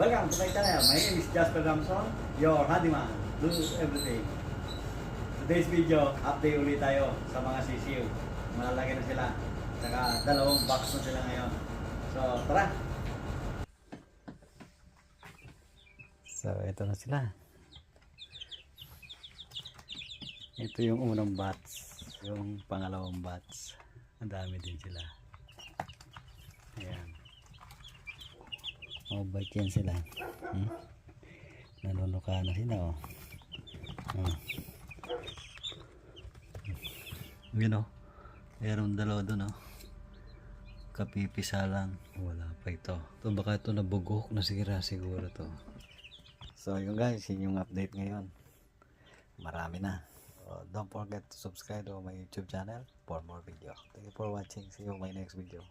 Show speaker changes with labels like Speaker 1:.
Speaker 1: Welcome to my channel. My name is Jasper Ramson, your handyman. Do everything. Today's video, update ulit tayo sa mga sisiw. Malalaki na sila. Saka dalawang box na sila ngayon. So, tara! So, ito na sila. Ito yung unang batch. Yung pangalawang batch. Ang dami din sila. Ayan. Mabait yan sila. Nanunuka na sila, oh. Yun, oh. Meron dalawa dun, oh. Kapipisa lang. Wala pa ito. Ito baka ito nabugok na siguro to. So yun guys, yun yung update ngayon. Marami na. So, don't forget to subscribe to my YouTube channel for more video. Thank you for watching. See you in my next video.